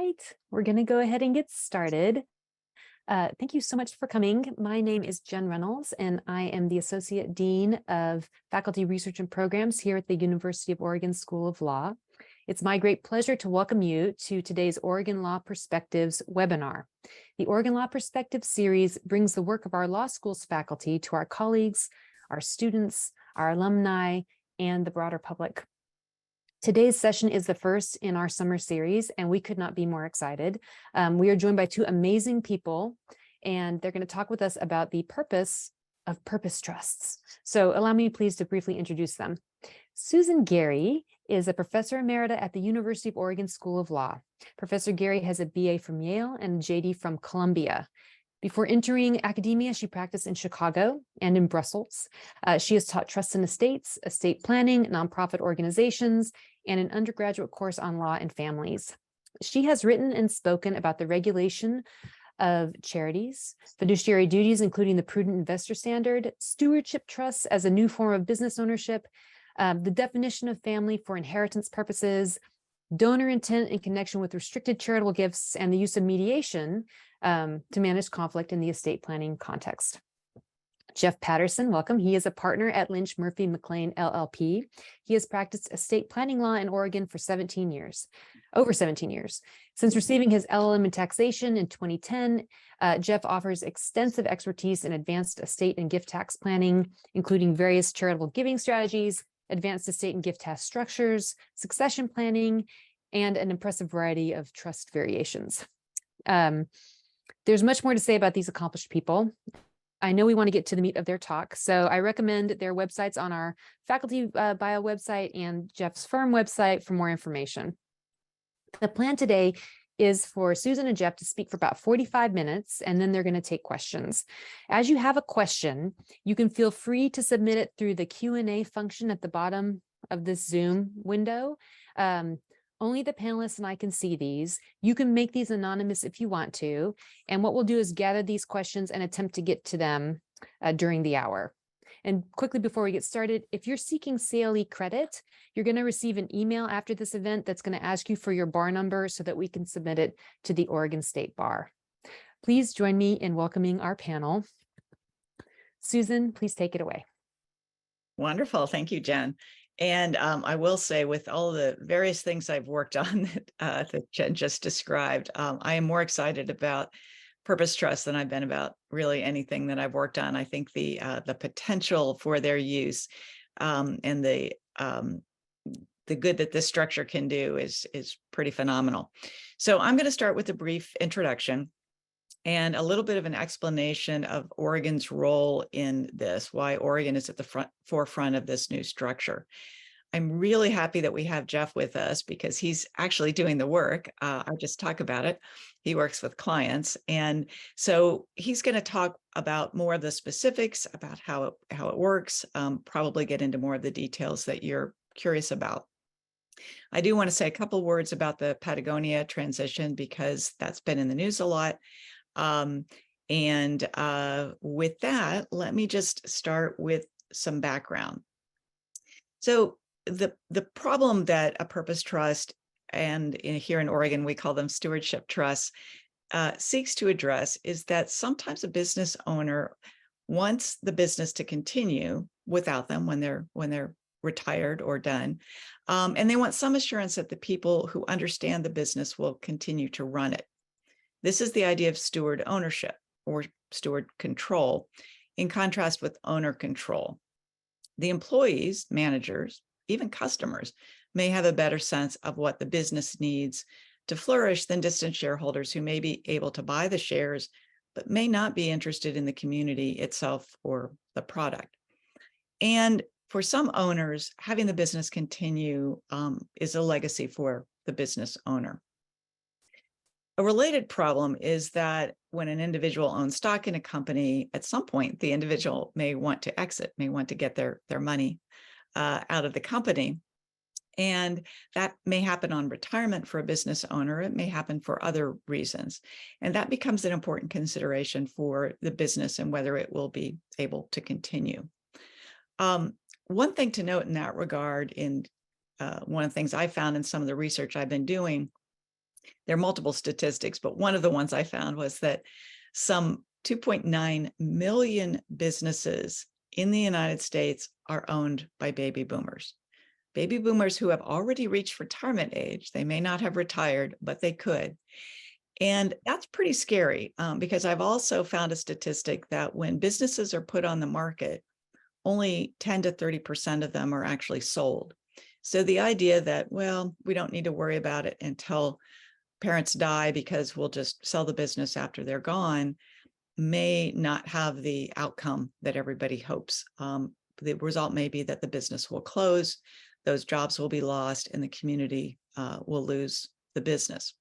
right, we're going to go ahead and get started. Thank you so much for coming. My name is Jen Reynolds, and I am the Associate Dean of Faculty Research and Programs here at the University of Oregon School of Law. It's my great pleasure to welcome you to today's Oregon Law Perspectives webinar. The Oregon Law Perspectives series brings the work of our law school's faculty to our colleagues, our students, our alumni, and the broader public. Today's session is the first in our summer series, and we could not be more excited. We are joined by two amazing people, and they're going to talk with us about the purpose of purpose trusts. So allow me please to briefly introduce them. Susan Gary is a professor emerita at the University of Oregon School of Law. Professor Gary has a BA from Yale and a JD from Columbia. Before entering academia, she practiced in Chicago and in Brussels. She has taught trust and estates, estate planning, nonprofit organizations, and an undergraduate course on law and families. She has written and spoken about the regulation of charities, fiduciary duties, including the prudent investor standard, stewardship trusts as a new form of business ownership, the definition of family for inheritance purposes, donor intent in connection with restricted charitable gifts, and the use of mediation to manage conflict in the estate planning context. Jeff Patterson, welcome. He is a partner at Lynch Murphy McLean LLP. He has practiced estate planning law in Oregon for over 17 years. Since receiving his LLM in taxation in 2010, Jeff offers extensive expertise in advanced estate and gift tax planning, including various charitable giving strategies, advanced estate and gift tax structures, succession planning, and an impressive variety of trust variations. There's much more to say about these accomplished people. I know we want to get to the meat of their talk, so I recommend their websites on our faculty bio website and Jeff's firm website for more information. The plan today is for Susan and Jeff to speak for about 45 minutes, and then they're going to take questions. As you have a question, you can feel free to submit it through the Q&A function at the bottom of this Zoom window. Only the panelists and I can see these. You can make these anonymous if you want to. And what we'll do is gather these questions and attempt to get to them during the hour. And quickly before we get started, if you're seeking CLE credit, you're going to receive an email after this event that's going to ask you for your bar number so that we can submit it to the Oregon State Bar. Please join me in welcoming our panel. Susan, please take it away. Wonderful. Thank you, Jen. And I will say, with all the various things I've worked on that Jen just described, I am more excited about purpose trust than I've been about really anything that I've worked on. I think the potential for their use and the good that this structure can do is pretty phenomenal. So I'm going to start with a brief introduction and a little bit of an explanation of Oregon's role in this, why Oregon is at the forefront of this new structure. I'm really happy that we have Jeff with us because he's actually doing the work. I'll just talk about it. He works with clients. And so he's going to talk about more of the specifics about how it works, probably get into more of the details that you're curious about. I do want to say a couple words about the Patagonia transition because that's been in the news a lot. With that, let me just start with some background. So the problem that a purpose trust, and here in Oregon, we call them stewardship trusts, seeks to address is that sometimes a business owner wants the business to continue without them when they're retired or done. And they want some assurance that the people who understand the business will continue to run it. This is the idea of steward ownership or steward control, in contrast with owner control. The employees, managers, even customers may have a better sense of what the business needs to flourish than distant shareholders who may be able to buy the shares, but may not be interested in the community itself or the product. And for some owners, having the business continue is a legacy for the business owner. A related problem is that when an individual owns stock in a company, at some point, the individual may want to exit, may want to get their money out of the company. And that may happen on retirement for a business owner. It may happen for other reasons. And that becomes an important consideration for the business and whether it will be able to continue. One thing to note in that regard, one of the things I found in some of the research I've been doing, There are multiple statistics, but one of the ones I found was that some 2.9 million businesses in the United States are owned by baby boomers. Baby boomers who have already reached retirement age. They may not have retired, but they could. And that's pretty scary because I've also found a statistic that when businesses are put on the market, only 10 to 30% of them are actually sold. So the idea that, well, we don't need to worry about it until parents die because we'll just sell the business after they're gone may not have the outcome that everybody hopes. The result may be that the business will close, those jobs will be lost, and the community will lose the business.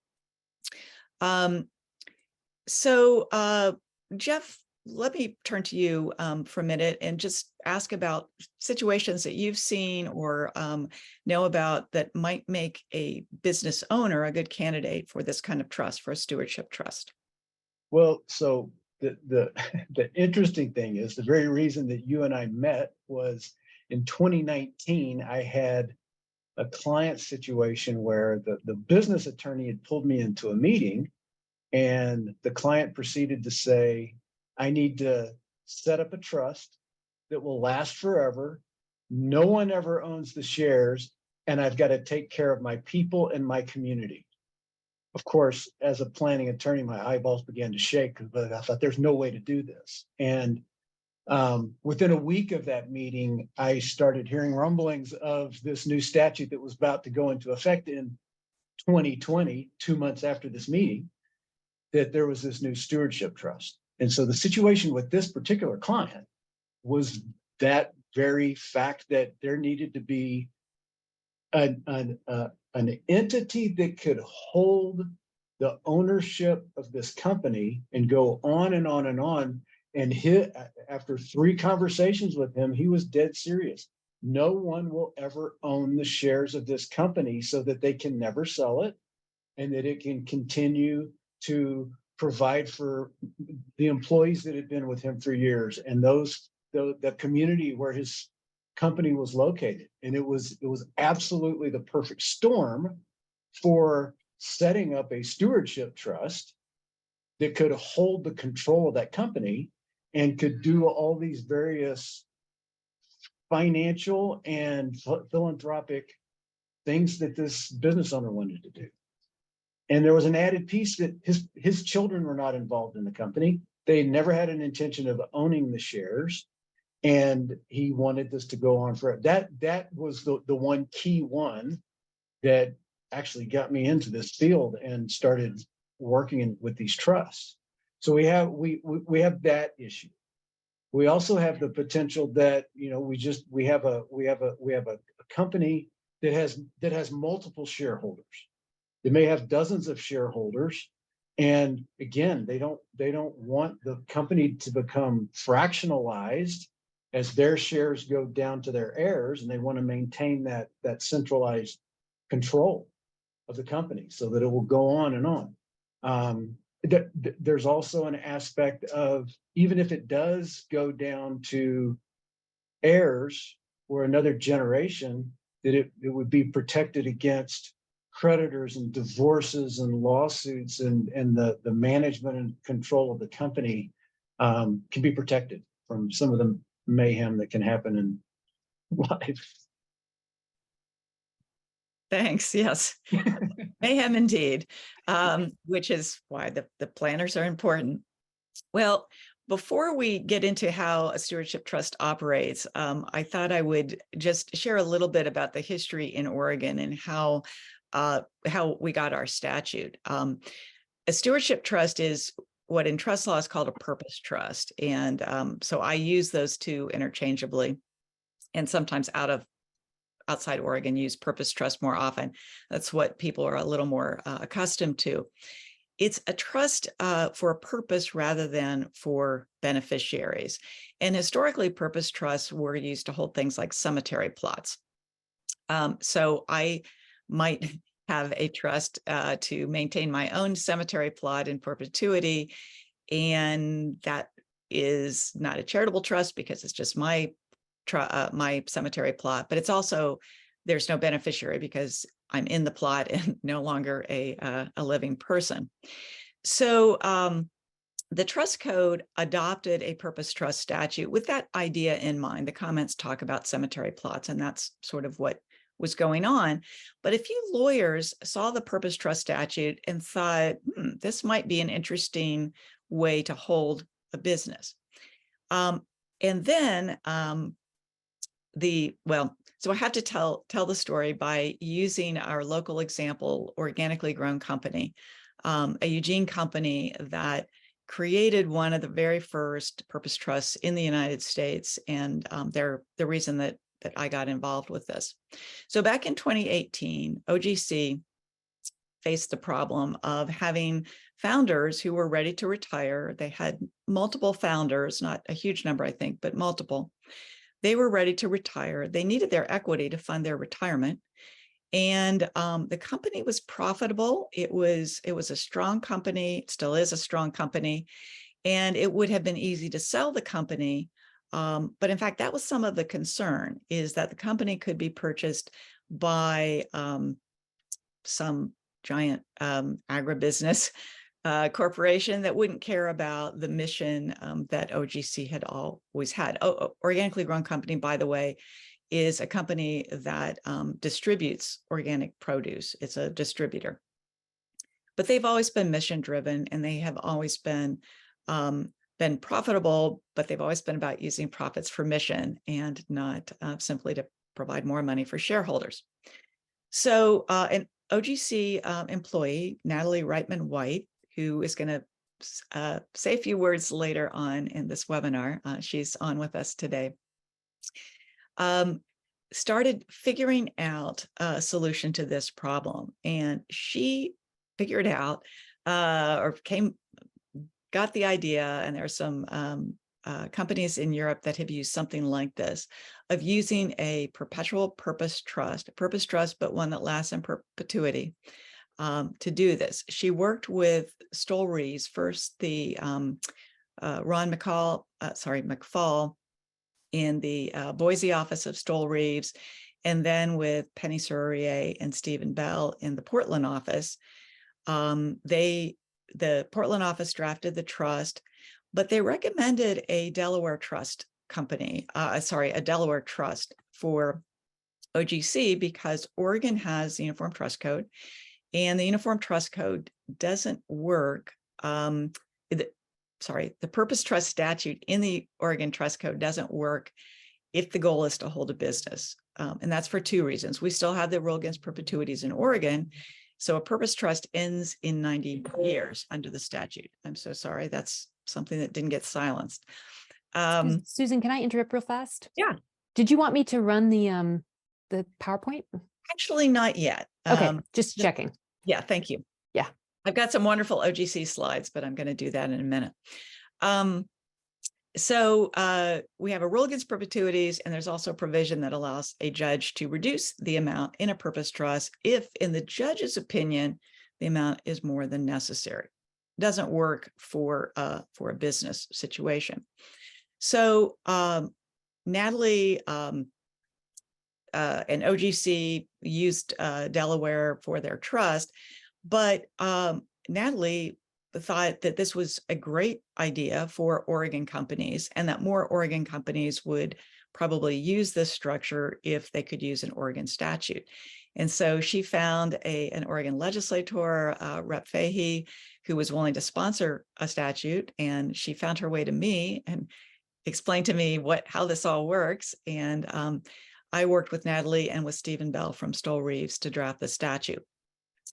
Jeff, let me turn to you for a minute and just ask about situations that you've seen or know about that might make a business owner a good candidate for this kind of trust, for a stewardship trust. Well, so the interesting thing is the very reason that you and I met was in 2019, I had a client situation where the business attorney had pulled me into a meeting, and the client proceeded to say, I need to set up a trust that will last forever. No one ever owns the shares, and I've got to take care of my people and my community. Of course, as a planning attorney, my eyeballs began to shake, but I thought there's no way to do this. And within a week of that meeting, I started hearing rumblings of this new statute that was about to go into effect in 2020, 2 months after this meeting, that there was this new stewardship trust. And so the situation with this particular client was that very fact that there needed to be an entity that could hold the ownership of this company and go on and on and on. And after 3 conversations with him, he was dead serious. No one will ever own the shares of this company so that they can never sell it and that it can continue to provide for the employees that had been with him for years and the community where his company was located. And it was absolutely the perfect storm for setting up a stewardship trust that could hold the control of that company and could do all these various financial and philanthropic things that this business owner wanted to do. And there was an added piece that his children were not involved in the company. They never had an intention of owning the shares. And he wanted this to go on forever. That was the one key one that actually got me into this field and started working with these trusts. So we have that issue. We also have the potential that we have a company that has multiple shareholders. They may have dozens of shareholders, and again, they don't want the company to become fractionalized as their shares go down to their heirs, and they want to maintain that centralized control of the company so that it will go on and on. There's also an aspect of, even if it does go down to heirs or another generation, that it would be protected against creditors and divorces and lawsuits, and the management and control of the company can be protected from some of the mayhem that can happen in life. Thanks. Yes. Mayhem indeed, which is why the planners are important. Well, before we get into how a stewardship trust operates, I thought I would just share a little bit about the history in Oregon and how we got our statute. A stewardship trust is what in trust law is called a purpose trust. And so I use those two interchangeably, and sometimes outside Oregon use purpose trust more often. That's what people are a little more accustomed to. It's a trust for a purpose rather than for beneficiaries. And historically, purpose trusts were used to hold things like cemetery plots. So I might have a trust to maintain my own cemetery plot in perpetuity. And that is not a charitable trust because it's just my cemetery plot, but it's also, there's no beneficiary because I'm in the plot and no longer a living person. So the trust code adopted a purpose trust statute with that idea in mind. The comments talk about cemetery plots, and that's sort of what was going on. But a few lawyers saw the purpose trust statute and thought, this might be an interesting way to hold a business. And then so I have to tell the story by using our local example, organically grown company, a Eugene company that created one of the very first purpose trusts in the United States. And they're the reason that I got involved with this. So back in 2018, OGC faced the problem of having founders who were ready to retire. They had multiple founders, not a huge number, I think, but multiple. They were ready to retire. They needed their equity to fund their retirement. And the company was profitable. It was a strong company. It still is a strong company. And it would have been easy to sell the company. But in fact, that was some of the concern, is that the company could be purchased by some giant agribusiness corporation that wouldn't care about the mission that OGC had always had. Organically Grown Company, by the way, is a company that distributes organic produce. It's a distributor. But they've always been mission driven, and they have always been profitable, but they've always been about using profits for mission and not simply to provide more money for shareholders. So an OGC employee, Natalie Reitman-White, who is going to say a few words later on in this webinar, she's on with us today, started figuring out a solution to this problem. And she figured out got the idea, and there are some companies in Europe that have used something like this, of using a perpetual purpose trust, but one that lasts in perpetuity, to do this. She worked with Stoll Reeves, first the Ron McFall in the Boise office of Stoll Reeves, and then with Penny Serurier and Stephen Bell in the Portland office. The Portland office drafted the trust, but they recommended a Delaware trust a Delaware trust for OGC, because Oregon has the Uniform Trust Code, and the Uniform Trust Code doesn't work. The Purpose Trust statute in the Oregon Trust Code doesn't work if the goal is to hold a business. And that's for two reasons. We still have the rule against perpetuities in Oregon. So a purpose trust ends in 90 years under the statute. I'm so sorry. That's something that didn't get silenced. Susan, can I interrupt real fast? Yeah. Did you want me to run the PowerPoint? Actually, not yet. Okay, just checking. Yeah, thank you. Yeah. I've got some wonderful OGC slides, but I'm going to do that in a minute. So we have a rule against perpetuities, and there's also a provision that allows a judge to reduce the amount in a purpose trust if, in the judge's opinion, the amount is more than necessary. It doesn't work for a business situation. So Natalie and OGC used Delaware for their trust, but Natalie thought that this was a great idea for Oregon companies, and that more Oregon companies would probably use this structure if they could use an Oregon statute. And so she found an Oregon legislator, Rep. Fahey, who was willing to sponsor a statute, and she found her way to me and explained to me how this all works. And I worked with Natalie and with Stephen Bell from Stoll Reeves to draft the statute.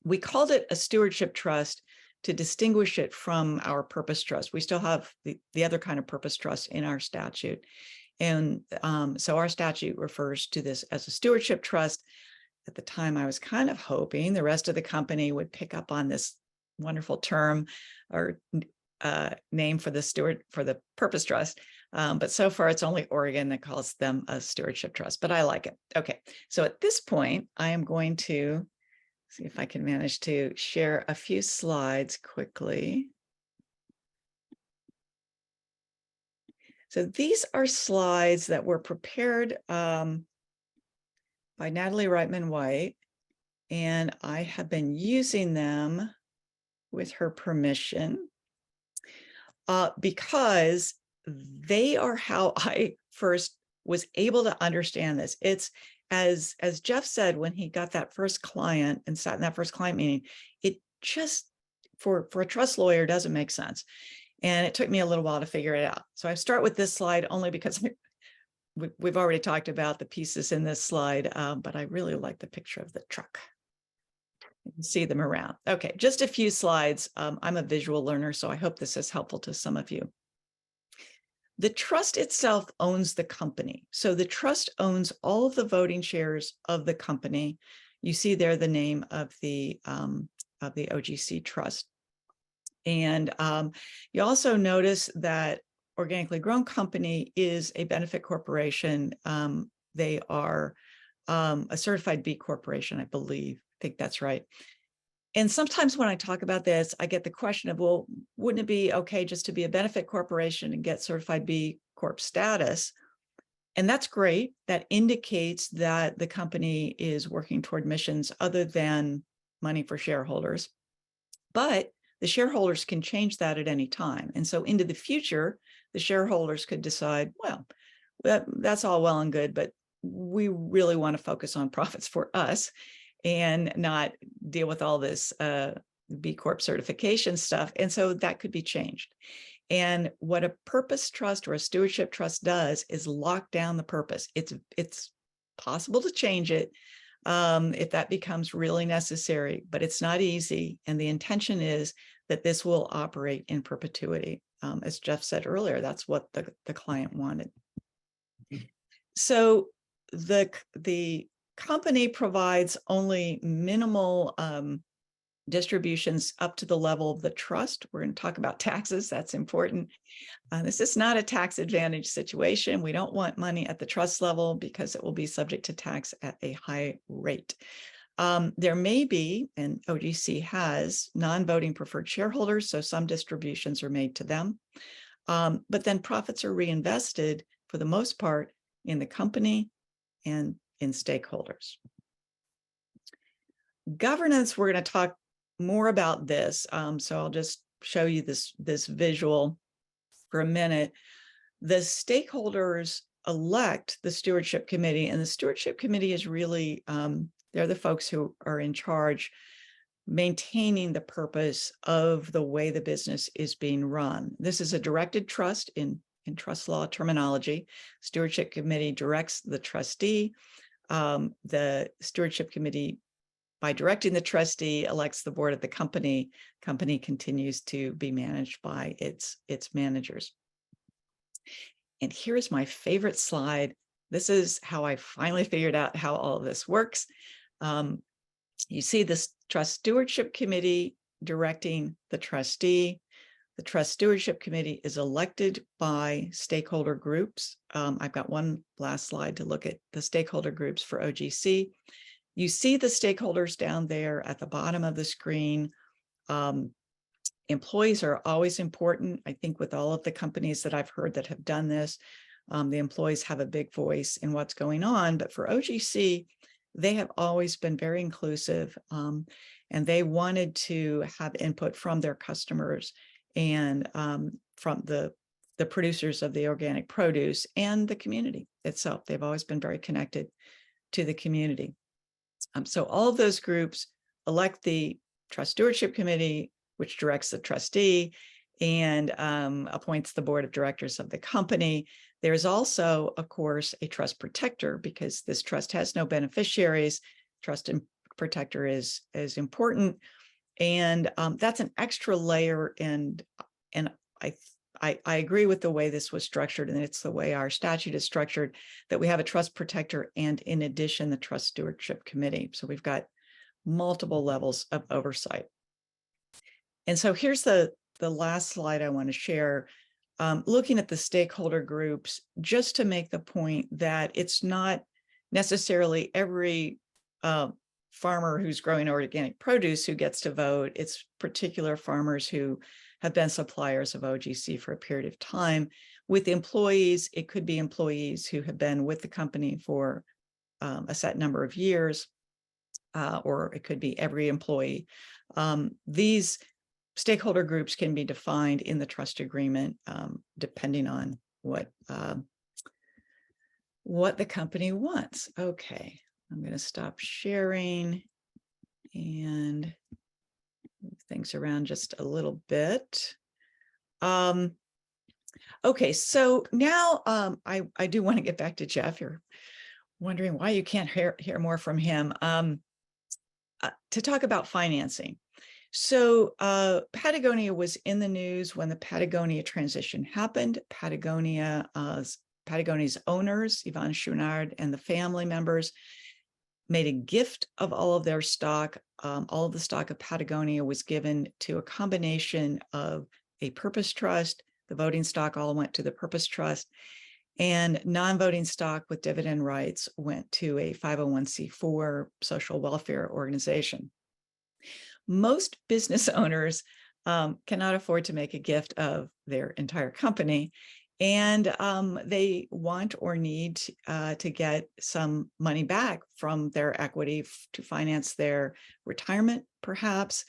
We called it a stewardship trust to distinguish it from our purpose trust. We still have the other kind of purpose trust in our statute. And so our statute refers to this as a stewardship trust. At the time, I was kind of hoping the rest of the company would pick up on this wonderful term or name for the purpose trust. But so far, it's only Oregon that calls them a stewardship trust, but I like it. Okay, so at this point, I am going to see if I can manage to share a few slides quickly. So these are slides that were prepared by Natalie Reitman-White, and I have been using them with her permission because they are how I first was able to understand this. It's as Jeff said, when he got that first client and sat in that first client meeting, it just for a trust lawyer doesn't make sense. And it took me a little while to figure it out. So I start with this slide only because we've already talked about the pieces in this slide, but I really like the picture of the truck. You can see them around. Okay, just a few slides. I'm a visual learner, so I hope this is helpful to some of you. The trust itself owns the company. So the trust owns all of the voting shares of the company. You see there the name of the OGC trust. And you also notice that Organically Grown Company is a benefit corporation. They are a certified B corporation, I believe. I think that's right. And sometimes when I talk about this, I get the question of, well, wouldn't it be okay just to be a benefit corporation and get certified B Corp status? And that's great. That indicates that the company is working toward missions other than money for shareholders. But the shareholders can change that at any time. And so into the future, the shareholders could decide, well, that's all well and good, but we really want to focus on profits for us and not deal with all this B Corp certification stuff. And so that could be changed. And what a purpose trust or a stewardship trust does is lock down the purpose. It's possible to change it if that becomes really necessary, but it's not easy. And the intention is that this will operate in perpetuity. As Jeff said earlier, that's what the client wanted. So the company provides only minimal distributions up to the level of the trust. We're going to talk about taxes. That's important. This is not a tax advantage situation. We don't want money at the trust level because it will be subject to tax at a high rate. There may be, and OGC has, non-voting preferred shareholders, so some distributions are made to them. But then profits are reinvested for the most part in the company and in stakeholders. Governance, we're going to talk more about this. So I'll just show you this visual for a minute. The stakeholders elect the stewardship committee, and the stewardship committee is really, they're the folks who are in charge maintaining the purpose of the way the business is being run. This is a directed trust in trust law terminology. Stewardship committee directs the trustee. The stewardship committee, by directing the trustee, elects the board of the company. Company continues to be managed by its managers. And here's my favorite slide. This is how I finally figured out how all of this works. You see this trust stewardship committee directing the trustee. The trust stewardship committee is elected by stakeholder groups. I've got one last slide to look at the stakeholder groups for OGC. You see the stakeholders down there at the bottom of the screen. Employees are always important. I think with all of the companies that I've heard that have done this, the employees have a big voice in what's going on. But for OGC, they have always been very inclusive, and they wanted to have input from their customers and from the producers of the organic produce and the community itself. They've always been very connected to the community. So all of those groups elect the trust stewardship committee, which directs the trustee and appoints the board of directors of the company. There's also, of course, a trust protector because this trust has no beneficiaries. Trust and protector is important. And that's an extra layer. And I agree with the way this was structured, and it's the way our statute is structured, that we have a trust protector and in addition, the trust stewardship committee. So we've got multiple levels of oversight. And so here's the last slide I want to share, looking at the stakeholder groups, just to make the point that it's not necessarily every farmer who's growing organic produce who gets to vote. It's particular farmers who have been suppliers of OGC for a period of time. With employees, it could be employees who have been with the company for a set number of years. or it could be every employee. These stakeholder groups can be defined in the trust agreement, depending on what the company wants. Okay, I'm going to stop sharing and move things around just a little bit. Okay, so now I do want to get back to Jeff. You're wondering why you can't hear more from him, to talk about financing. So Patagonia was in the news when the Patagonia transition happened. Patagonia's owners, Yvon Chouinard and the family members, made a gift of all of their stock. All of the stock of Patagonia was given to a combination of a purpose trust. The voting stock all went to the purpose trust, and non-voting stock with dividend rights went to a 501c4 social welfare organization. Most business owners cannot afford to make a gift of their entire company, and they want or need to get some money back from their equity to finance their retirement, perhaps,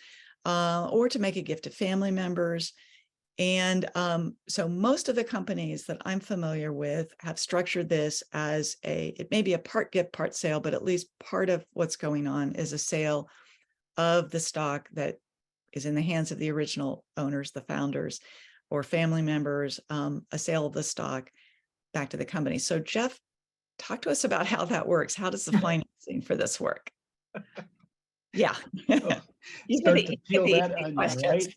or to make a gift to family members. And so most of the companies that I'm familiar with have structured this as it may be a part gift, part sale, but at least part of what's going on is a sale of the stock that is in the hands of the original owners, the founders, or family members, a sale of the stock back to the company. So Jeff, talk to us about how that works. How does the financing for this work? Yeah. Oh, start to peel that onion, right?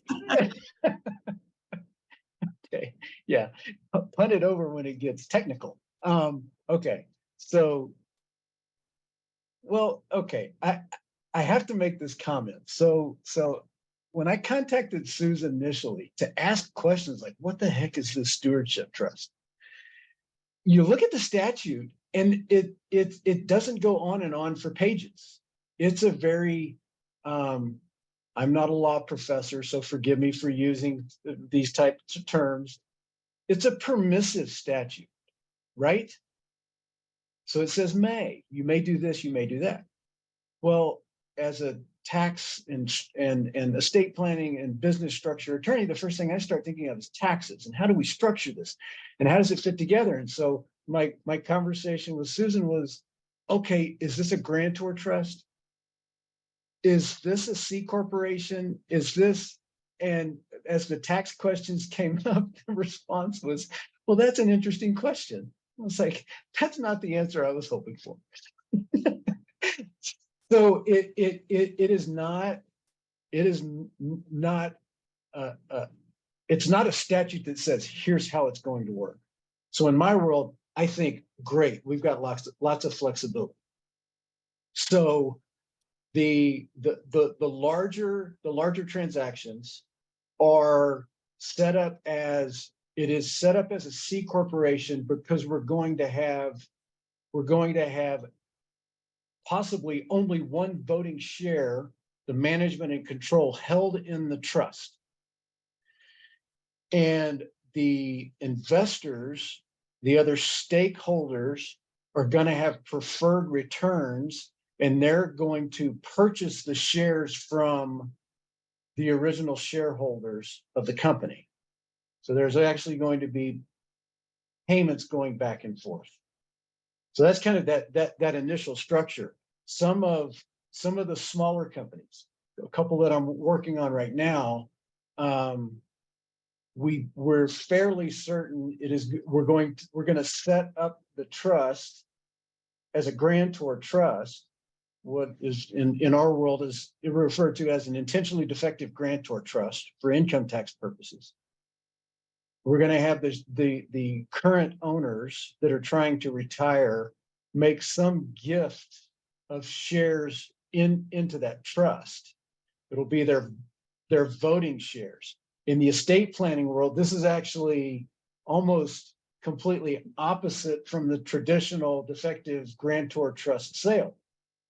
Okay, yeah, punt it over when it gets technical. Okay, so, well, okay, I have to make this comment. So when I contacted Susan initially to ask questions like, what the heck is this stewardship trust? You look at the statute and it doesn't go on and on for pages. It's a very, I'm not a law professor, so forgive me for using these types of terms. It's a permissive statute, right? So it says you may do this, you may do that. Well, as a tax and estate planning and business structure attorney, the first thing I start thinking of is taxes and how do we structure this and how does it fit together? And so my conversation with Susan was, okay, is this a grantor trust? Is this a C corporation? Is this, and as the tax questions came up, the response was, well, that's an interesting question. I was like, that's not the answer I was hoping for. So it is not it's not a statute that says here's how it's going to work. So in my world, I think great, we've got lots of flexibility. So the larger transactions are set up as a C corporation because we're going to have possibly only one voting share, the management and control held in the trust. And the investors, the other stakeholders, are going to have preferred returns, and they're going to purchase the shares from the original shareholders of the company. So there's actually going to be payments going back and forth. So that's kind of that initial structure. Some of the smaller companies, a couple that I'm working on right now, we're fairly certain we're going to set up the trust as a grantor trust. What is in our world is referred to as an intentionally defective grantor trust for income tax purposes. We're going to have the current owners that are trying to retire make some gift of shares into that trust. It'll be their voting shares. In the estate planning world, this is actually almost completely opposite from the traditional defective grantor trust sale.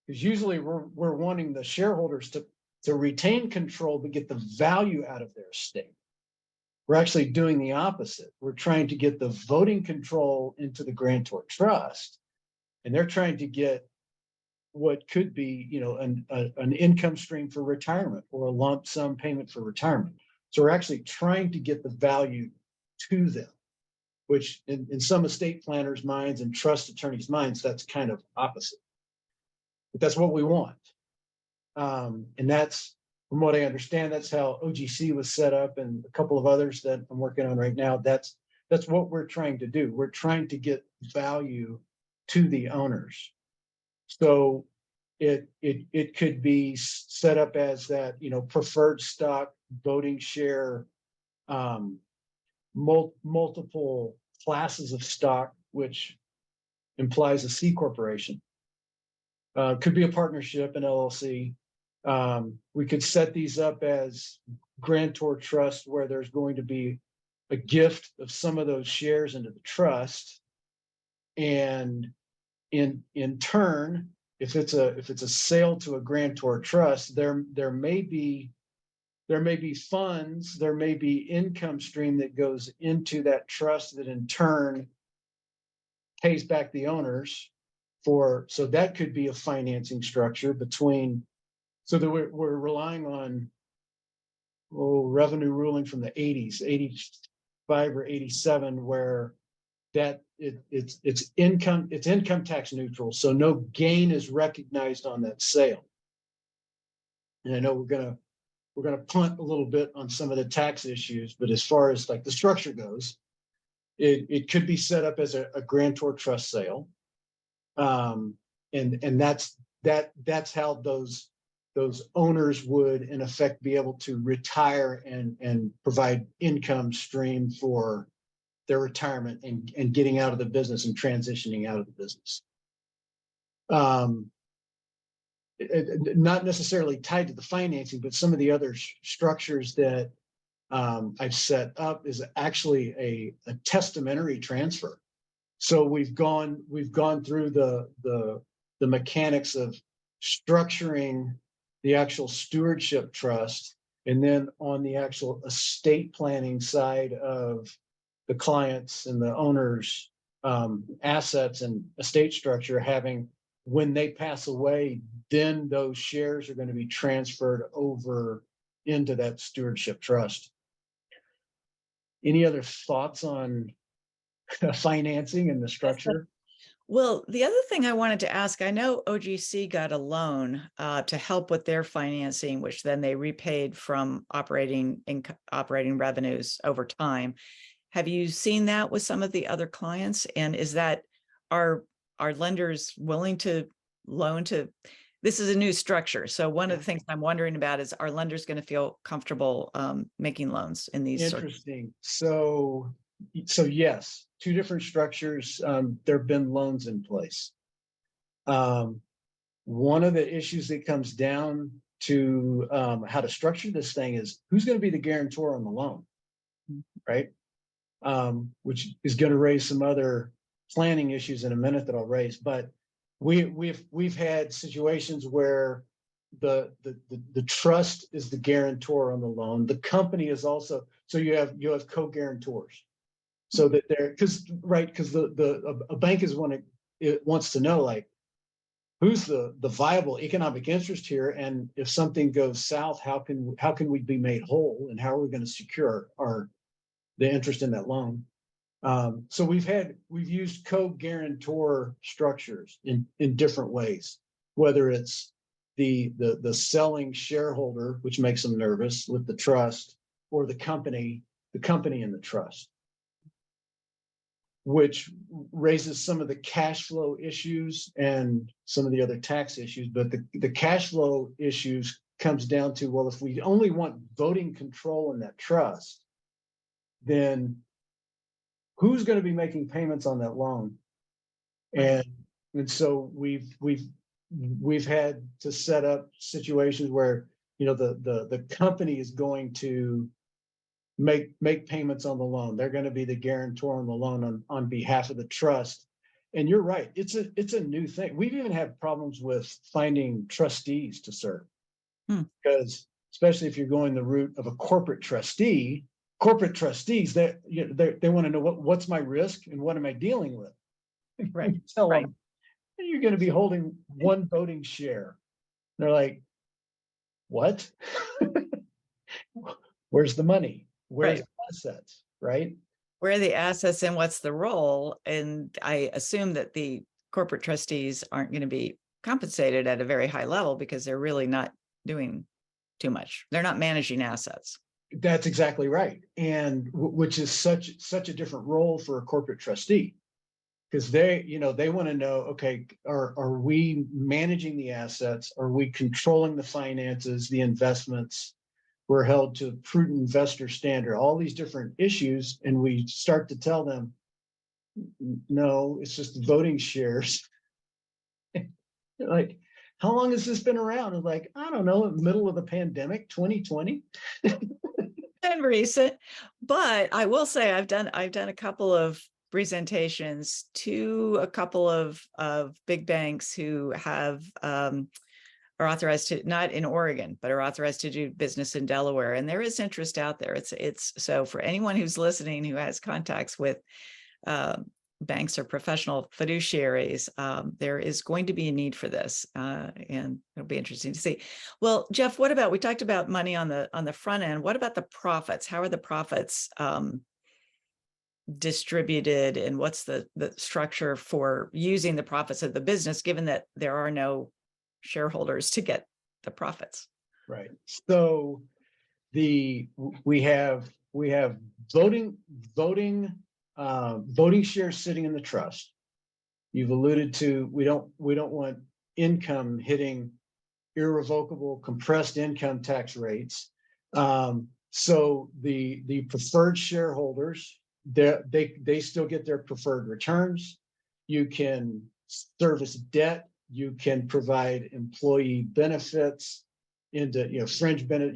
Because usually we're wanting the shareholders to retain control but get the value out of their estate. We're actually doing the opposite. We're trying to get the voting control into the grantor trust, and they're trying to get what could be, an income stream for retirement or a lump sum payment for retirement. So we're actually trying to get the value to them, which in some estate planners' minds and trust attorneys' minds, that's kind of opposite. But that's what we want. And that's, from what I understand, that's how OGC was set up, and a couple of others that I'm working on right now. That's what we're trying to do. We're trying to get value to the owners. So it could be set up as that, preferred stock, voting share, multiple classes of stock, which implies a C corporation. Could be a partnership, an LLC. We could set these up as grantor trust, where there's going to be a gift of some of those shares into the trust, and in turn, if it's a sale to a grantor trust, there may be funds, there may be income stream that goes into that trust that in turn pays back the owners so that could be a financing structure between, so that we're relying on revenue ruling from the 80s, 85 or 87, where that it's income tax neutral, so no gain is recognized on that sale. And I know we're gonna punt a little bit on some of the tax issues, but as far as like the structure goes, it could be set up as a grantor trust sale, and that's how those owners would in effect be able to retire and provide income stream for their retirement and getting out of the business and transitioning out of the business. Not necessarily tied to the financing, but some of the other structures that I've set up is actually a testamentary transfer. So we've gone through the mechanics of structuring the actual stewardship trust, and then on the actual estate planning side of the clients and the owners' assets and estate structure, having, when they pass away, then those shares are going to be transferred over into that stewardship trust. Any other thoughts on financing and the structure? Well, the other thing I wanted to ask, I know OGC got a loan to help with their financing, which then they repaid from operating revenues over time. Have you seen that with some of the other clients? And is that, are lenders willing to loan to, this is a new structure. So one of the things I'm wondering about is, are lenders going to feel comfortable making loans in these? Interesting. So yes, two different structures. There have been loans in place. One of the issues that comes down to how to structure this thing is who's going to be the guarantor on the loan, right? Which is going to raise some other planning issues in a minute that I'll raise. But we've had situations where the trust is the guarantor on the loan. The company is also, so you have co-guarantors, so that they're, because a bank wants to know, like, who's the viable economic interest here, and if something goes south, how can we be made whole, and how are we going to secure the interest in that loan? So we've used co-guarantor structures in different ways, whether it's the selling shareholder, which makes them nervous with the trust, or the company in the trust, which raises some of the cash flow issues and some of the other tax issues. But the cash flow issues comes down to, well, if we only want voting control in that trust, then who's going to be making payments on that loan? And so we've had to set up situations where, the company is going to make payments on the loan. They're going to be the guarantor on the loan on behalf of the trust. And you're right, it's a new thing. We've even had problems with finding trustees to serve, because especially if you're going the route of a corporate trustees, they want to know what's my risk and what am I dealing with. Right. Tell them, you're going to be holding one voting share. They're like, what? Where's the money? Where's Right. the assets? Right? Where are the assets and what's the role? And I assume that the corporate trustees aren't going to be compensated at a very high level because they're really not doing too much. They're not managing assets. That's exactly right. And which is such a different role for a corporate trustee. Because they want to know, okay, are we managing the assets? Are we controlling the finances, the investments? We're held to prudent investor standard, all these different issues. And we start to tell them, no, it's just voting shares. Like, how long has this been around? And like, I don't know, in the middle of the pandemic, 2020. And recent, but I will say I've done a couple of presentations to a couple of big banks who have are authorized to, not in Oregon, but are authorized to do business in Delaware. And there is interest out there. It's so for anyone who's listening who has contacts with banks or professional fiduciaries, there is going to be a need for this, and it'll be interesting to see. Well, Jeff, what about, we talked about money on the front end. What about the profits? How are the profits distributed, and what's the structure for using the profits of the business, given that there are no shareholders to get the profits? Right. So we have voting shares sitting in the trust. You've alluded to, we don't want income hitting irrevocable compressed income tax rates. So the preferred shareholders, they still get their preferred returns. You can service debt. You can provide employee benefits into fringe benefit.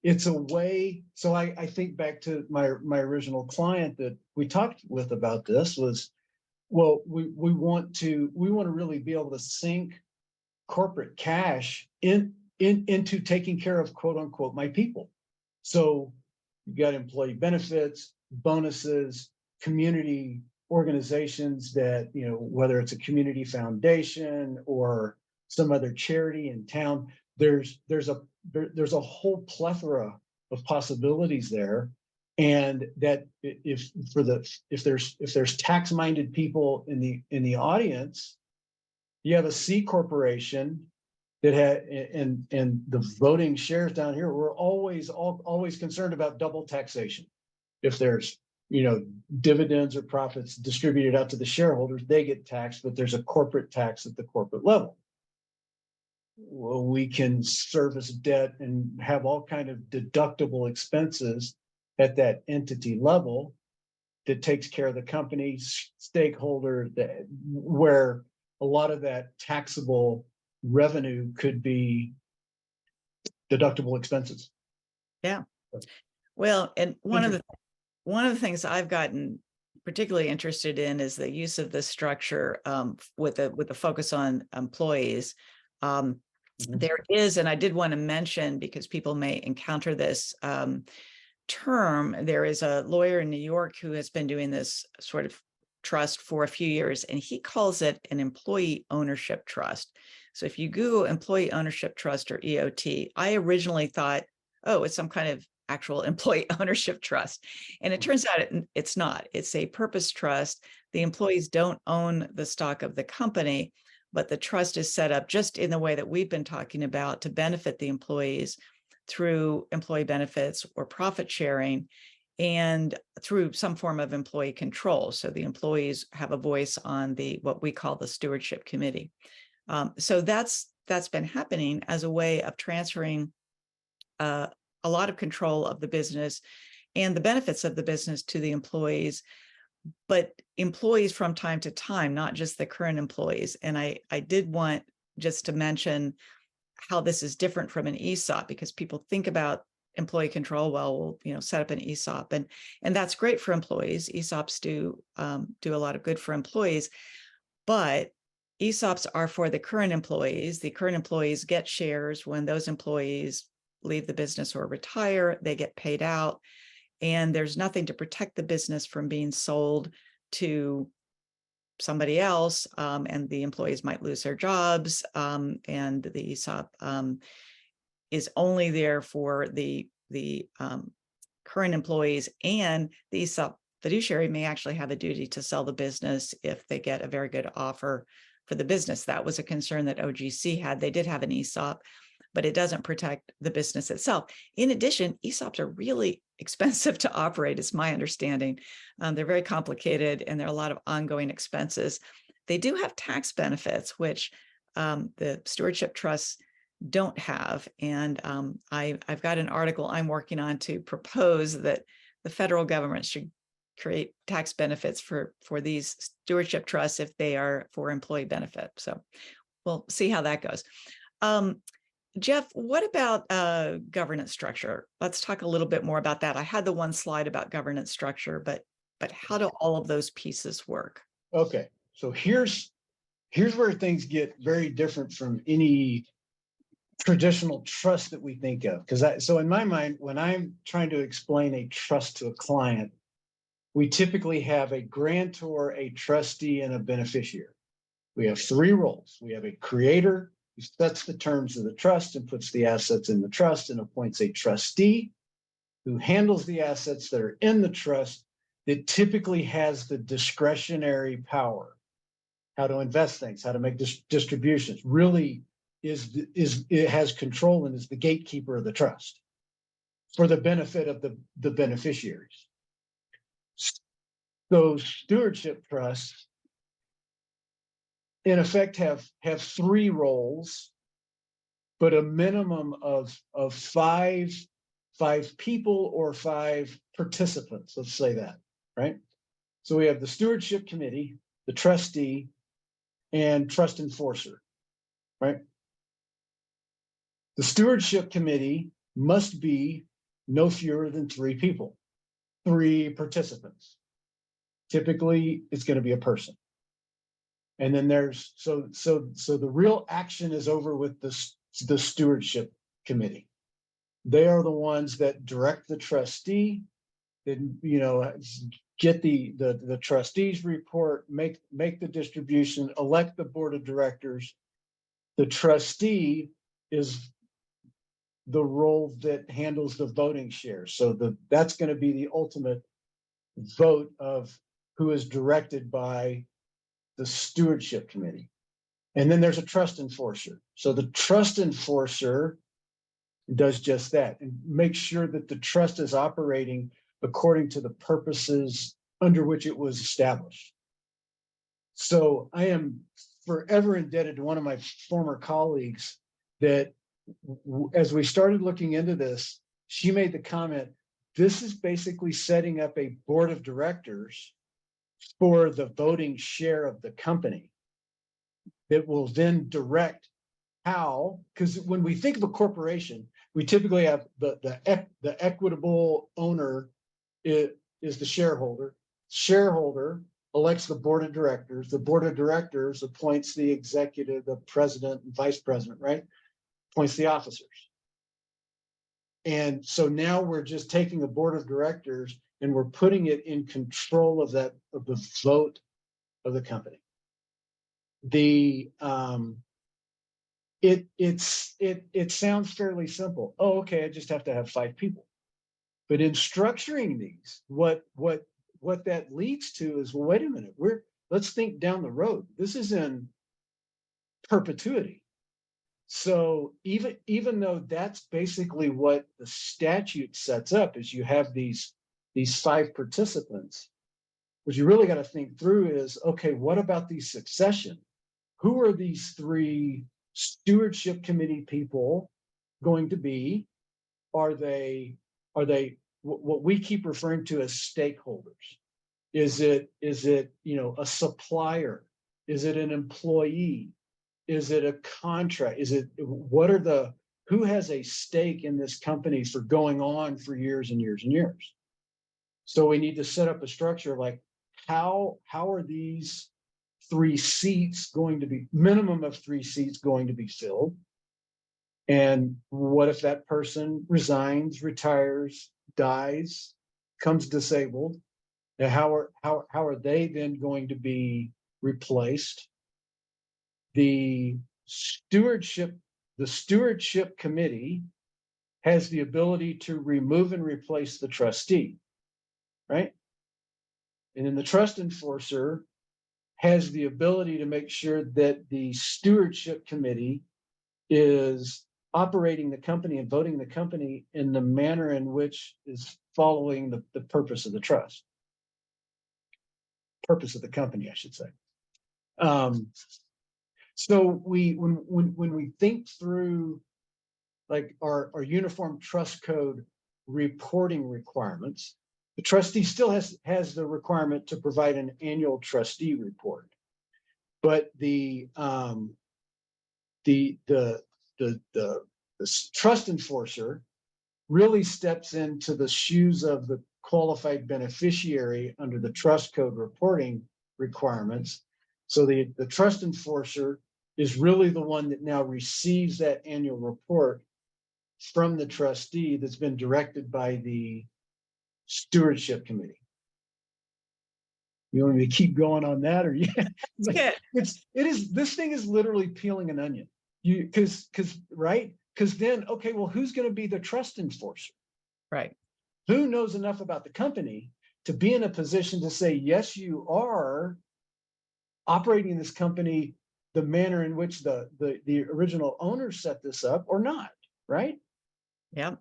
It's a way. So I think back to my original client that we talked with about this was, well, we want to really be able to sink corporate cash into taking care of, quote unquote, my people. So you got employee benefits, bonuses, community organizations that, whether it's a community foundation or some other charity in town, there's a whole plethora of possibilities there. And that if there's tax-minded people in the audience, you have a C corporation that had, and the voting shares down here, we're always concerned about double taxation. If there's dividends or profits distributed out to the shareholders, they get taxed, but there's a corporate tax at the corporate level. Well, we can service debt and have all kind of deductible expenses at that entity level that takes care of the company stakeholder, where a lot of that taxable revenue could be deductible expenses. Yeah. Well, and one of the things I've gotten particularly interested in is the use of this structure with a focus on employees. There is, and I did want to mention, because people may encounter this term, there is a lawyer in New York who has been doing this sort of trust for a few years, and he calls it an employee ownership trust. So if you Google employee ownership trust or EOT, I originally thought, oh, it's some kind of actual employee ownership trust. And it turns out it's not. It's a purpose trust. The employees don't own the stock of the company, but the trust is set up just in the way that we've been talking about, to benefit the employees through employee benefits or profit sharing, and through some form of employee control. So the employees have a voice on what we call the stewardship committee. So that's been happening as a way of transferring a lot of control of the business and the benefits of the business to the employees, but employees from time to time, not just the current employees. And I did want just to mention how this is different from an ESOP, because people think about employee control, well, we'll set up an ESOP, and that's great for employees. ESOPs do a lot of good for employees, but ESOPs are for the current employees. The current employees get shares when those employees leave the business or retire. They get paid out, and there's nothing to protect the business from being sold to somebody else, and the employees might lose their jobs, and the ESOP is only there for the current employees, and the ESOP fiduciary may actually have a duty to sell the business if they get a very good offer for the business. That was a concern that OGC had. They did have an ESOP, but it doesn't protect the business itself. In addition, ESOPs are really expensive to operate, is my understanding. They're very complicated, and there are a lot of ongoing expenses. They do have tax benefits, which the stewardship trusts don't have. And I've got an article I'm working on to propose that the federal government should create tax benefits for these stewardship trusts if they are for employee benefit. So we'll see how that goes. Jeff, what about governance structure? Let's talk a little bit more about that. I had the one slide about governance structure, but how do all of those pieces work? Okay, so here's where things get very different from any traditional trust that we think of. So in my mind, when I'm trying to explain a trust to a client, we typically have a grantor, a trustee, and a beneficiary. We have three roles. We have a creator who sets the terms of the trust and puts the assets in the trust and appoints a trustee who handles the assets that are in the trust, that typically has the discretionary power, how to invest things, how to make distributions, really it has control and is the gatekeeper of the trust for the benefit of the beneficiaries. Those stewardship trusts, in effect, have three roles, but a minimum of five people or five participants. Let's say that, right? So we have the stewardship committee, the trustee, and trust enforcer, right? The stewardship committee must be no fewer than three people, three participants. Typically, it's going to be a person. And then there's so the real action is over with the stewardship committee. They are the ones that direct the trustee, that get the trustees report, make the distribution, elect the board of directors. The trustee is the role that handles the voting share. So that's going to be the ultimate vote of who is directed by the stewardship committee. And then there's a trust enforcer. So the trust enforcer does just that and makes sure that the trust is operating according to the purposes under which it was established. So I am forever indebted to one of my former colleagues that as we started looking into this, she made the comment, this is basically setting up a board of directors for the voting share of the company that will then direct how, because when we think of a corporation, we typically have the equitable owner is the shareholder. Shareholder elects the board of directors. The board of directors appoints the executive, the president and vice president, right? Appoints the officers. And so now we're just taking a board of directors and we're putting it in control of the vote of the company. It sounds fairly simple. Oh, okay, I just have to have 5 people. But in structuring these, what that leads to is, well, wait a minute, let's think down the road. This is in perpetuity. So even though that's basically what the statute sets up, is you have these 5 participants, what you really got to think through is, okay, what about the succession? Who are these 3 stewardship committee people going to be? Are they what we keep referring to as stakeholders? Is it a supplier? Is it an employee? Is it a contract? Who has a stake in this company for going on for years and years and years? So we need to set up a structure like how are these 3 seats going to be, minimum of 3 seats going to be filled? And what if that person resigns, retires, dies, becomes disabled? Now, how are they then going to be replaced. The stewardship committee has the ability to remove and replace the trustee, right? And then the trust enforcer has the ability to make sure that the stewardship committee is operating the company and voting the company in the manner in which is following the purpose of the trust. Purpose of the company, I should say. So when we think through like our uniform trust code reporting requirements, the trustee still has the requirement to provide an annual trustee report, but the trust enforcer really steps into the shoes of the qualified beneficiary under the trust code reporting requirements. So the trust enforcer is really the one that now receives that annual report from the trustee that's been directed by the stewardship committee. You want me to keep going on that, or yeah? This thing is literally peeling an onion. Because then, okay, well, who's going to be the trust enforcer? Right. Who knows enough about the company to be in a position to say, yes, you are operating this company the manner in which the original owner set this up, or not, right? Yeah.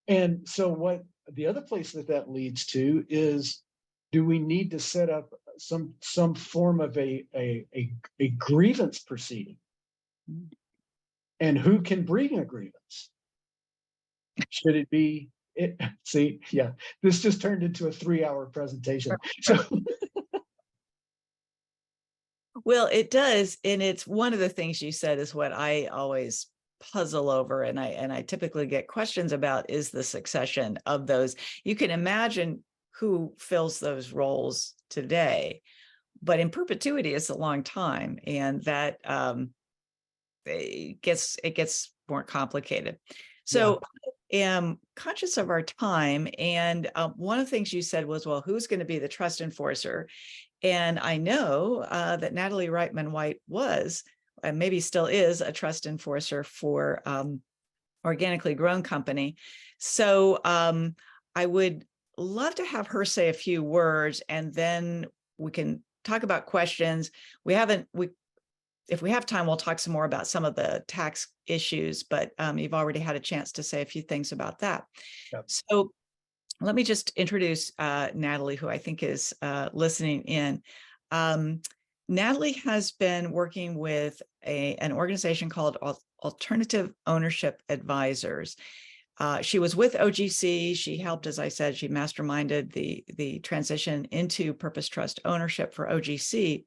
And so what the other place that leads to is, do we need to set up some form of a grievance proceeding? And who can bring a grievance? Should it be it? See, yeah, this just turned into a 3-hour presentation. So well, it does, and it's one of the things you said is what I always puzzle over, and I typically get questions about, is the succession of those. You can imagine who fills those roles today, but in perpetuity it's a long time, and that it gets more complicated. So I am conscious of our time, and one of the things you said was, well, who's going to be the trust enforcer? And I know that Natalie Reitman White was, and maybe still is, a trust enforcer for Organically Grown Company. So I would love to have her say a few words, and then we can talk about questions. If we have time, we'll talk some more about some of the tax issues, but you've already had a chance to say a few things about that. Yep. So let me just introduce Natalie, who I think is listening in. Natalie has been working with an organization called Alternative Ownership Advisors. She was with OGC. She helped, as I said, she masterminded the transition into purpose trust ownership for OGC.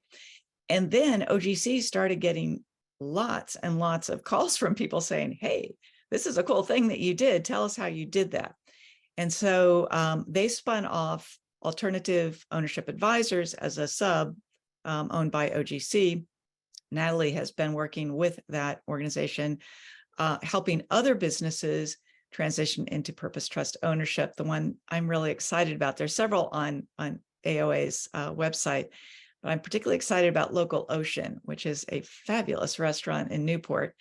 And then OGC started getting lots and lots of calls from people saying, hey, this is a cool thing that you did. Tell us how you did that. And so they spun off Alternative Ownership Advisors as a sub owned by OGC. Natalie has been working with that organization, helping other businesses transition into purpose trust ownership. The one I'm really excited about, there's several on AOA's website, but I'm particularly excited about Local Ocean, which is a fabulous restaurant in Newport.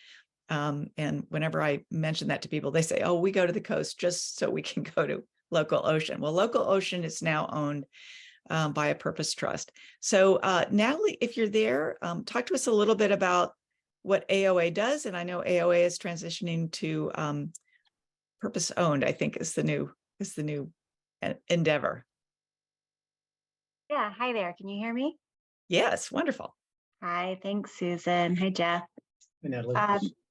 And whenever I mention that to people, they say, oh, we go to the coast just so we can go to Local Ocean. Well, Local Ocean is now owned by a purpose trust. So Natalie, if you're there, talk to us a little bit about what AOA does. And I know AOA is transitioning to purpose owned, I think is the new endeavor. Yeah, hi there. Can you hear me? Yes, wonderful. Hi, thanks, Susan. Hi, Jeff. Hey, Natalie.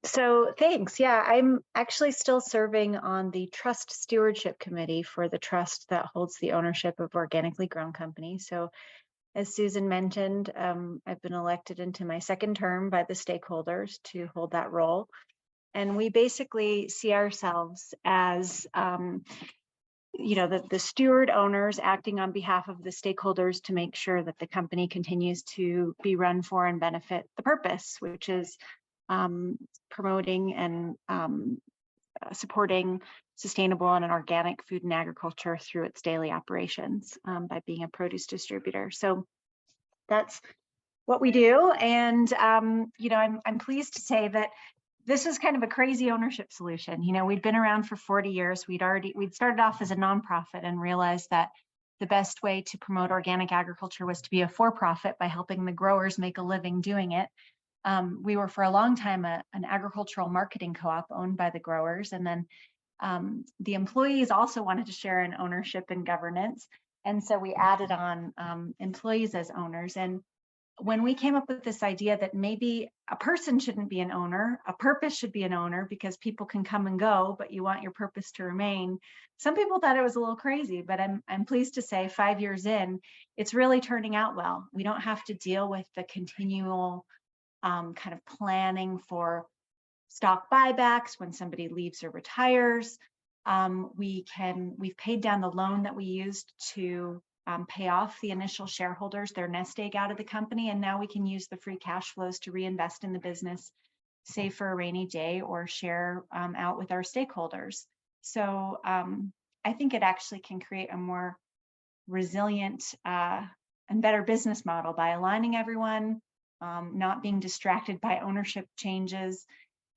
So thanks. Yeah, I'm actually still serving on the Trust Stewardship Committee for the trust that holds the ownership of Organically Grown Company. So as Susan mentioned, I've been elected into my second term by the stakeholders to hold that role. And we basically see ourselves as the steward owners acting on behalf of the stakeholders to make sure that the company continues to be run for and benefit the purpose, which is promoting and supporting sustainable and an organic food and agriculture through its daily operations by being a produce distributor. So that's what we do. And, I'm pleased to say that this is kind of a crazy ownership solution. We'd been around for 40 years. We'd started off as a nonprofit and realized that the best way to promote organic agriculture was to be a for-profit by helping the growers make a living doing it. We were for a long time an agricultural marketing co-op owned by the growers. And then the employees also wanted to share in ownership and governance. And so we added on employees as owners. And when we came up with this idea that maybe a person shouldn't be an owner, a purpose should be an owner, because people can come and go, but you want your purpose to remain. Some people thought it was a little crazy, but I'm pleased to say 5 years in, it's really turning out well. We don't have to deal with the continual kind of planning for stock buybacks when somebody leaves or retires. We've paid down the loan that we used to pay off the initial shareholders, their nest egg out of the company. And now we can use the free cash flows to reinvest in the business, save for a rainy day, or share out with our stakeholders. So I think it actually can create a more resilient and better business model by aligning everyone, not being distracted by ownership changes,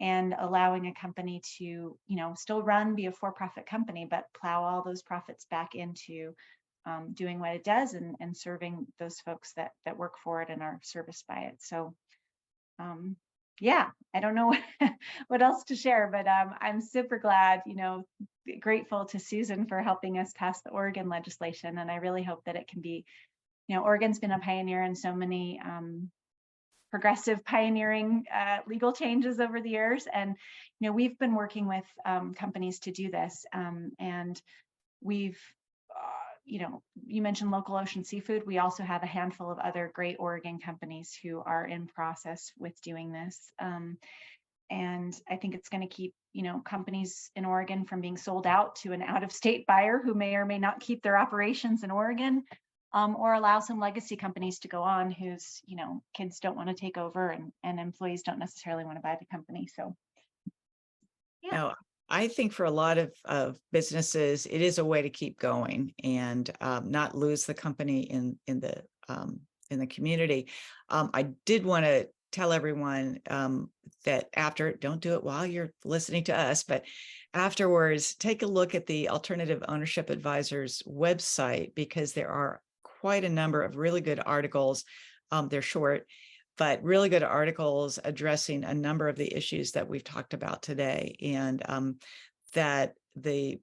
and allowing a company to, still be a for-profit company, but plow all those profits back into doing what it does and serving those folks that work for it and are serviced by it. So yeah, I don't know what else to share, but I'm super glad, grateful to Susan for helping us pass the Oregon legislation. And I really hope that it can be, Oregon's been a pioneer in so many progressive pioneering legal changes over the years. And, we've been working with companies to do this. And we've, you mentioned Local Ocean Seafood. We also have a handful of other great Oregon companies who are in process with doing this. And I think it's going to keep, companies in Oregon from being sold out to an out-of-state buyer who may or may not keep their operations in Oregon, or allow some legacy companies to go on whose, kids don't want to take over and employees don't necessarily want to buy the company. So, yeah. Now, I think for a lot of businesses, it is a way to keep going and not lose the company in the community. I did want to tell everyone that don't do it while you're listening to us, but afterwards, take a look at the Alternative Ownership Advisors website, because there are quite a number of really good articles. They're short, but really good articles addressing a number of the issues that we've talked about today, and that the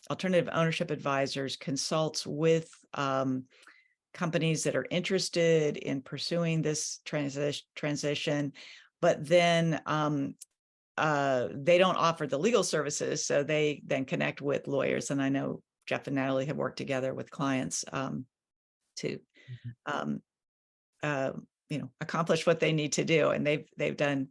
Alternative Ownership Advisors consults with companies that are interested in pursuing this transition, but then they don't offer the legal services, so they then connect with lawyers. And I know Jeff and Natalie have worked together with clients to accomplish what they need to do, and they've done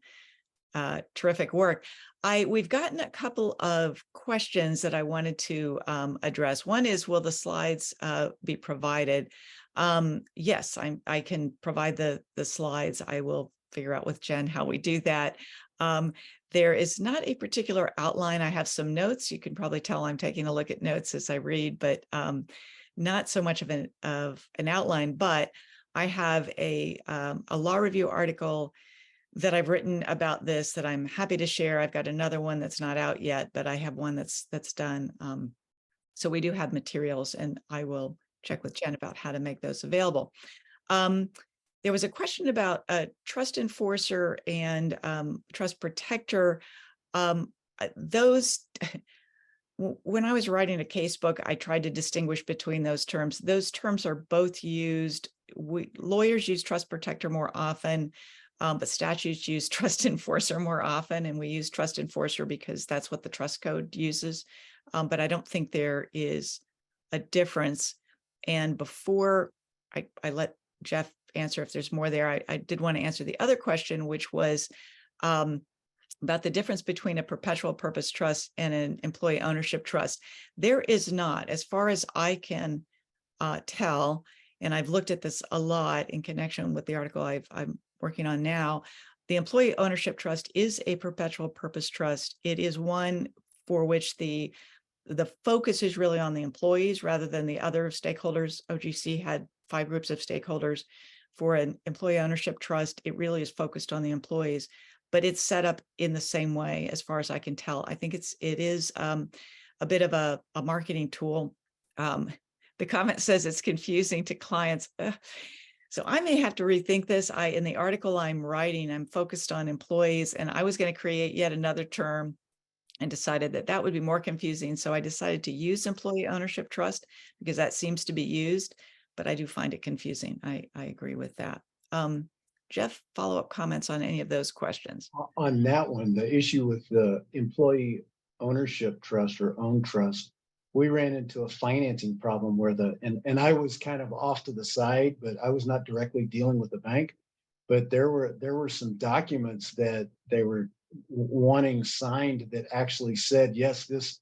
terrific work. We've gotten a couple of questions that I wanted to address. One is, will the slides be provided? Yes, I can provide the slides. I will figure out with Jen how we do that. There is not a particular outline. I have some notes. You can probably tell I'm taking a look at notes as I read, but not so much of an outline. But I have a law review article that I've written about this that I'm happy to share. I've got another one that's not out yet, but I have one that's done. So we do have materials, and I will check with Jen about how to make those available. There was a question about a trust enforcer and trust protector. Those, when I was writing a casebook, I tried to distinguish between those terms. Those terms are both used. Lawyers use trust protector more often, but statutes use trust enforcer more often, and we use trust enforcer because that's what the trust code uses. But I don't think there is a difference. And before I let Jeff answer if there's more there, I did want to answer the other question, which was about the difference between a perpetual purpose trust and an employee ownership trust. There is not, as far as I can tell, and I've looked at this a lot in connection with the article I'm working on now. The employee ownership trust is a perpetual purpose trust. It is one for which the focus is really on the employees rather than the other stakeholders. OGC had 5 groups of stakeholders. for an employee ownership trust, it really is focused on the employees, but it's set up in the same way, as far as I can tell. I think it is a bit of a marketing tool. The comment says it's confusing to clients. So I may have to rethink this. In the article I'm writing, I'm focused on employees, and I was going to create yet another term and decided that that would be more confusing. So I decided to use employee ownership trust because that seems to be used, but I do find it confusing. I agree with that. Jeff, follow-up comments on any of those questions? On that one, the issue with the employee ownership trust or own trust, we ran into a financing problem where and I was kind of off to the side, but I was not directly dealing with the bank. But there were some documents that they were wanting signed that actually said, yes, this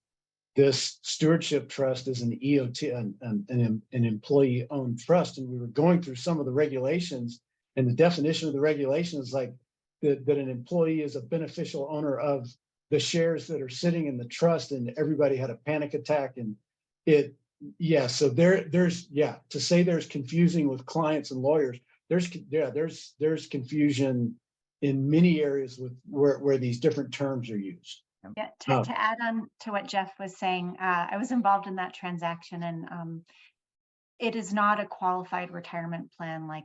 stewardship trust is an EOT, an employee owned trust. And we were going through some of the regulations, and the definition of the regulation is like that an employee is a beneficial owner of the shares that are sitting in the trust, and everybody had a panic attack. And so there's to say there's confusing with clients and lawyers, there's confusion in many areas with where these different terms are used. Yeah, to add on to what Jeff was saying, I was involved in that transaction, and it is not a qualified retirement plan like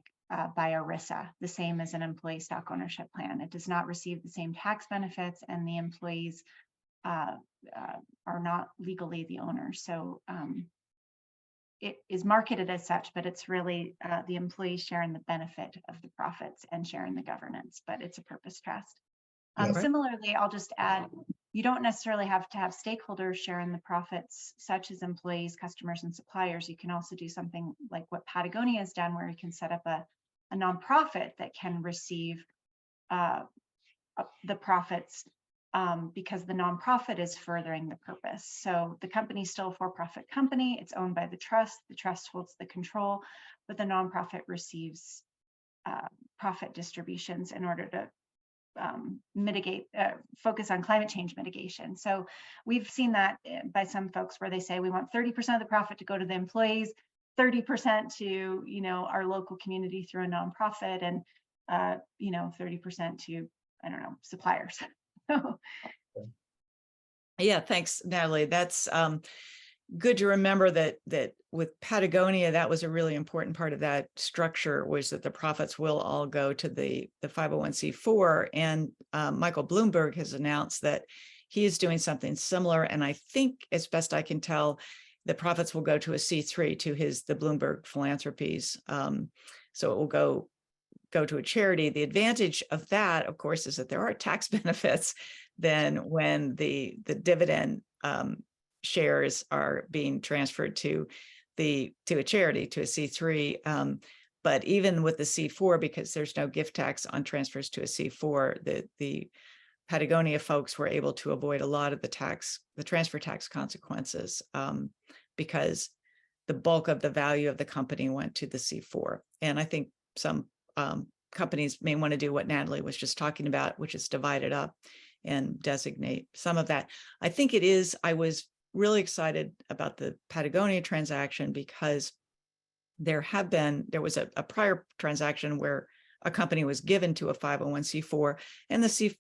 by ERISA, the same as an employee stock ownership plan. It does not receive the same tax benefits, and the employees are not legally the owners. So it is marketed as such, but it's really the employees sharing the benefit of the profits and sharing the governance, but it's a purpose trust. Similarly, I'll just add, you don't necessarily have to have stakeholders sharing the profits, such as employees, customers, and suppliers. You can also do something like what Patagonia has done, where you can set up a nonprofit that can receive the profits because the nonprofit is furthering the purpose. So the company is still a for-profit company. It's owned by the trust. The trust holds the control, but the nonprofit receives profit distributions in order to focus on climate change mitigation. So we've seen that by some folks where they say we want 30% of the profit to go to the employees, 30% to our local community through a nonprofit, and 30% to, I don't know, suppliers. Yeah, thanks, Natalie. That's good to remember that with Patagonia, that was a really important part of that structure, was that the profits will all go to the 501c4. And Michael Bloomberg has announced that he is doing something similar. And I think, as best I can tell, the profits will go to a C3, to the Bloomberg Philanthropies. So it will go to a charity. The advantage of that, of course, is that there are tax benefits then when the dividend shares are being transferred to a charity, to a C3. But even with the C4, because there's no gift tax on transfers to a C4, the Patagonia folks were able to avoid a lot of the transfer tax consequences because the bulk of the value of the company went to the C4. And I think some companies may want to do what Natalie was just talking about, which is divide it up and designate some of that. I think it is. I was really excited about the Patagonia transaction because there was a prior transaction where a company was given to a 501c4, and the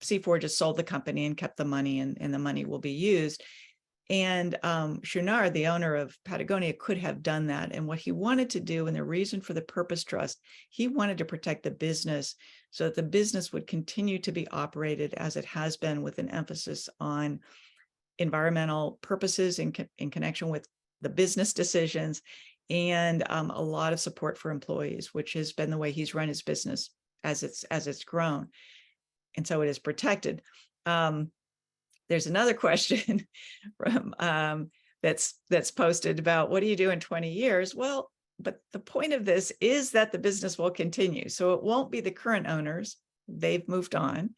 C4 just sold the company and kept the money, and the money will be used. And Shunar, the owner of Patagonia, could have done that. And what he wanted to do, and the reason for the purpose trust, he wanted to protect the business so that the business would continue to be operated as it has been, with an emphasis on environmental purposes in connection with the business decisions, and a lot of support for employees, which has been the way he's run his business as it's grown. And so it is protected. There's another question from that's posted about, what do you do in 20 years? Well, but the point of this is that the business will continue. So it won't be the current owners. They've moved on.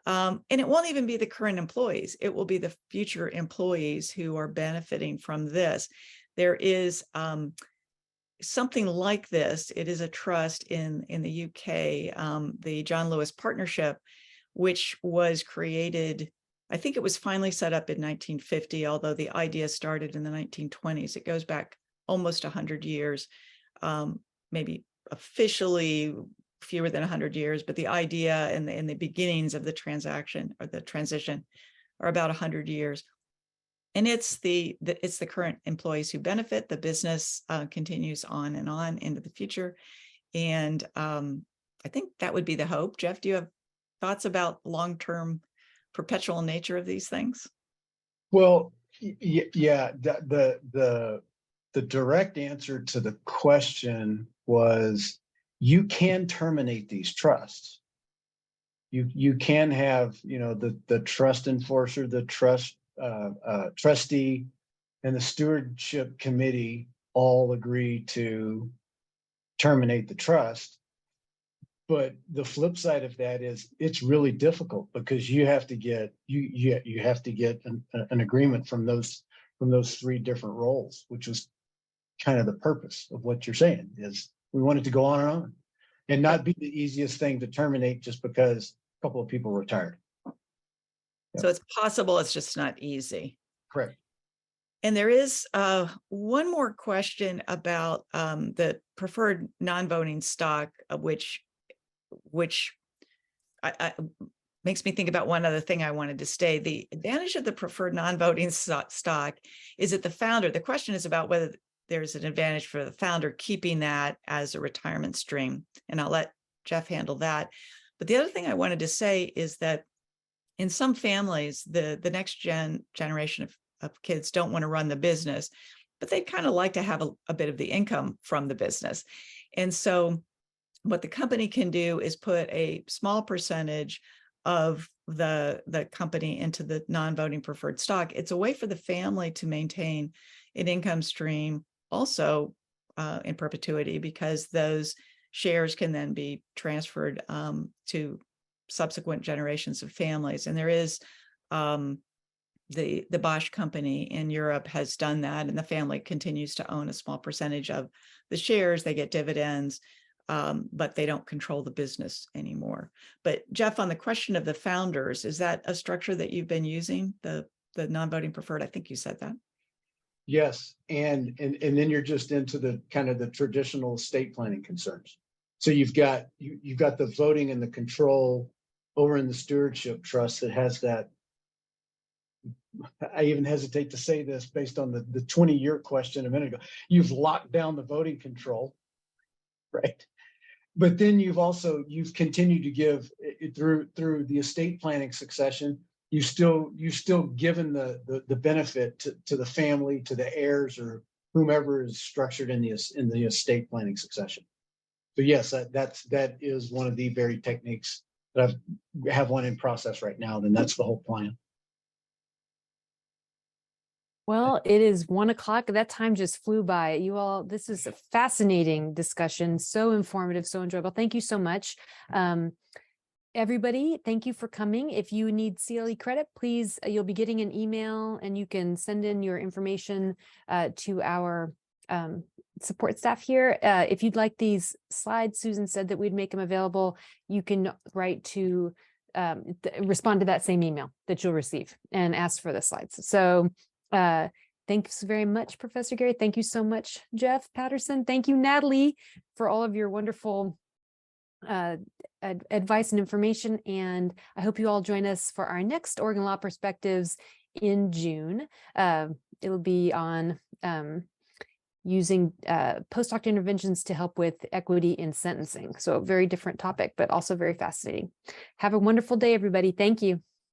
And it won't even be the current employees. It will be the future employees who are benefiting from this. There is something like this. It is a trust in the UK, the John Lewis Partnership, which was created, I think it was finally set up in 1950, although the idea started in the 1920s. It goes back almost 100 years, maybe officially fewer than 100 years, but the idea and the beginnings of the transaction or the transition are about 100 years. And it's the current employees who benefit. The business continues on and on into the future. And I think that would be the hope. Jeff, do you have thoughts about long-term perpetual nature of these things? Well, yeah, the direct answer to the question was you can terminate these trusts. You can have, the trust enforcer, the trustee, and the stewardship committee all agree to terminate the trust. But the flip side of that is it's really difficult because you have to get you have to get an agreement from those three different roles, which was kind of the purpose of what you're saying. Is we want it to go on and not be the easiest thing to terminate just because a couple of people retired. So it's possible, it's just not easy. Correct. And there is one more question about the preferred non-voting stock, which I makes me think about one other thing I wanted to say. The advantage of the preferred non-voting stock is that the question is about whether there's an advantage for the founder keeping that as a retirement stream. And I'll let Jeff handle that. But the other thing I wanted to say is that in some families, the next generation of kids don't want to run the business, but they kind of like to have a bit of the income from the business. And so what the company can do is put a small percentage of the company into the non-voting preferred stock. It's a way for the family to maintain an income stream also in perpetuity, because those shares can then be transferred to subsequent generations of families. And there is the Bosch company in Europe has done that, and the family continues to own a small percentage of the shares. They get dividends, but they don't control the business anymore. But Jeff, on the question of the founders, is that a structure that you've been using, the non-voting preferred? I think you said that. Yes, and then you're just into the kind of the traditional estate planning concerns. So you've got the voting and the control over in the stewardship trust that has that. I even hesitate to say this based on the 20-year question a minute ago. You've locked down the voting control, right? But then you've continued to give it through the estate planning succession. You've still given the benefit to the family, to the heirs, or whomever is structured in the estate planning succession. So yes, that is one of the very techniques that I have one in process right now. Then that's the whole plan. Well, it is 1 o'clock. That time just flew by. You all, this is a fascinating discussion, so informative, so enjoyable. Thank you so much. Everybody, thank you for coming. If you need CLE credit, please, you'll be getting an email and you can send in your information to our support staff here. If you'd like these slides, Susan said that we'd make them available. You can write to respond to that same email that you'll receive and ask for the slides. So thanks very much, Professor Gary. Thank you so much, Jeff Patterson. Thank you, Natalie, for all of your wonderful advice and information. And I hope you all join us for our next Oregon Law Perspectives in June. It'll be on using post hoc interventions to help with equity in sentencing. So a very different topic, but also very fascinating. Have a wonderful day, everybody. Thank you.